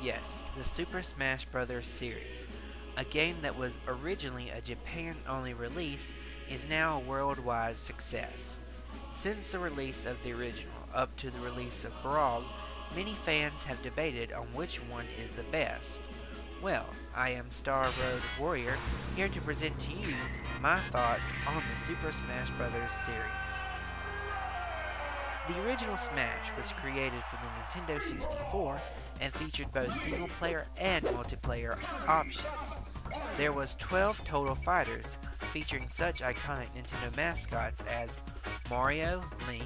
Yes, the Super Smash Bros. Series, a game that was originally a Japan-only release, is now a worldwide success. Since the release of the original up to the release of Brawl, many fans have debated on which one is the best. Well, I am Star Road Warrior, here to present to you my thoughts on the Super Smash Bros. Series. The original Smash was created for the Nintendo 64 and featured both single-player and multiplayer options. There was 12 total fighters, featuring such iconic Nintendo mascots as Mario, Link,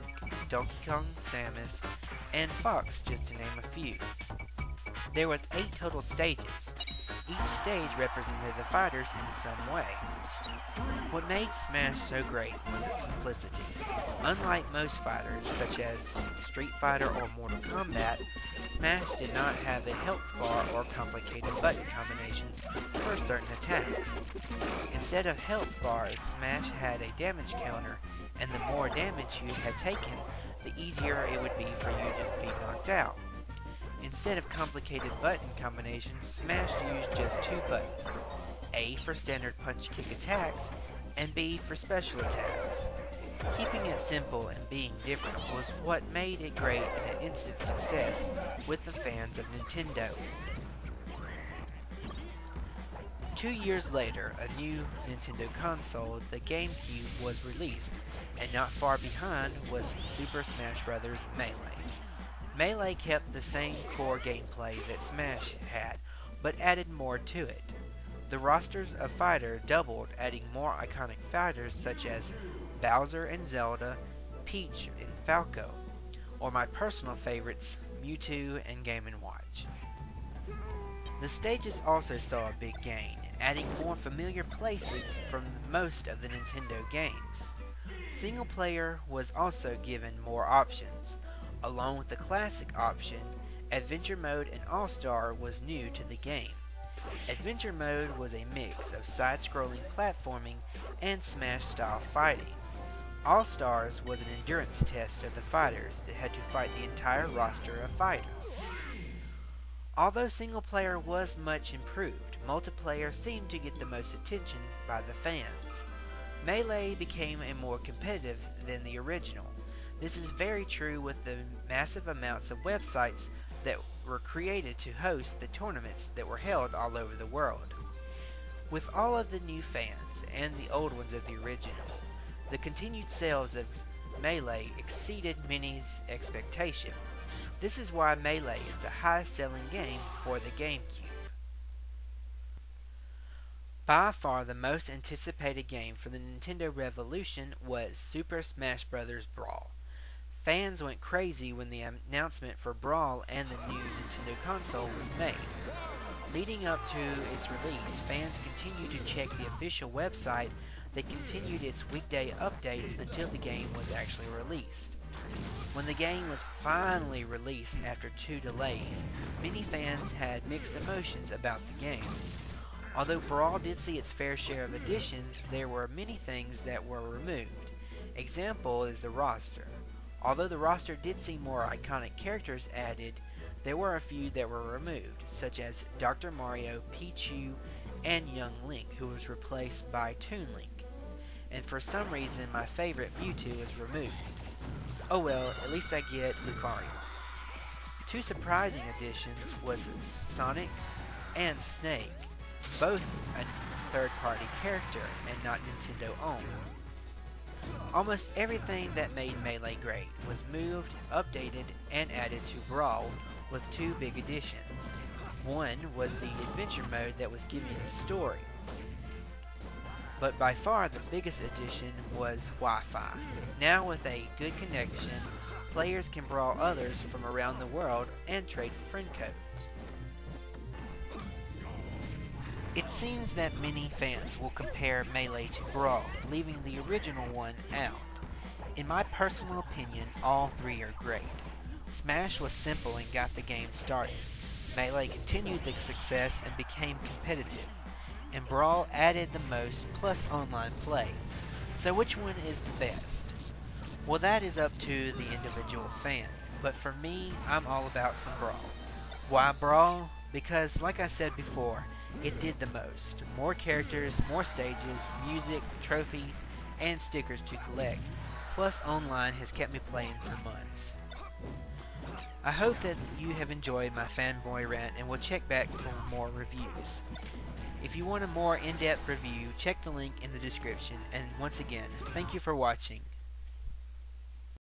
Donkey Kong, Samus, and Fox, just to name a few. There was 8 total stages. Each stage represented the fighters in some way. What made Smash so great was its simplicity. Unlike most fighters, such as Street Fighter or Mortal Kombat, Smash did not have a health bar or complicated button combinations for certain attacks. Instead of health bars, Smash had a damage counter, and the more damage you had taken, the easier it would be for you to be knocked out. Instead of complicated button combinations, Smash used just 2 buttons, A for standard punch-kick attacks, and B for special attacks. Keeping it simple and being different was what made it great and an instant success with the fans of Nintendo. 2 years later, a new Nintendo console, the GameCube, was released, and not far behind was Super Smash Bros. Melee. Melee kept the same core gameplay that Smash had, but added more to it. The rosters of fighters doubled, adding more iconic fighters such as Bowser and Zelda, Peach and Falco, or my personal favorites, Mewtwo and Game & Watch. The stages also saw a big gain, adding more familiar places from most of the Nintendo games. Single player was also given more options. Along with the classic option, Adventure Mode and All-Star was new to the game. Adventure Mode was a mix of side-scrolling platforming and Smash-style fighting. All-Stars was an endurance test of the fighters that had to fight the entire roster of fighters. Although single-player was much improved, multiplayer seemed to get the most attention by the fans. Melee became more competitive than the original. This is very true with the massive amounts of websites that were created to host the tournaments that were held all over the world. With all of the new fans and the old ones of the original, the continued sales of Melee exceeded many's expectation. This is why Melee is the highest selling game for the GameCube. By far the most anticipated game for the Nintendo Revolution was Super Smash Bros. Brawl. Fans went crazy when the announcement for Brawl and the new Nintendo console was made. Leading up to its release, fans continued to check the official website that continued its weekday updates until the game was actually released. When the game was finally released after 2 delays, many fans had mixed emotions about the game. Although Brawl did see its fair share of additions, there were many things that were removed. Example is the roster. Although the roster did see more iconic characters added, there were a few that were removed, such as Dr. Mario, Pichu, and Young Link, who was replaced by Toon Link. And for some reason, my favorite Mewtwo was removed. Oh well, at least I get Lucario. 2 surprising additions was Sonic and Snake, both third-party character and not Nintendo owned. Almost everything that made Melee great was moved, updated, and added to Brawl with two big additions. One was the adventure mode that was giving a story, but by far the biggest addition was Wi-Fi. Now with a good connection, players can brawl others from around the world and trade friend codes. It seems that many fans will compare Melee to Brawl, leaving the original one out. In my personal opinion, all three are great. Smash was simple and got the game started. Melee continued the success and became competitive. And Brawl added the most plus online play. So which one is the best? Well, that is up to the individual fan, but for me, I'm all about some Brawl. Why Brawl? Because, like I said before, it did the most. More characters, more stages, music, trophies, and stickers to collect. Plus online has kept me playing for months. I hope that you have enjoyed my fanboy rant and will check back for more reviews. If you want a more in-depth review, check the link in the description, and once again, thank you for watching.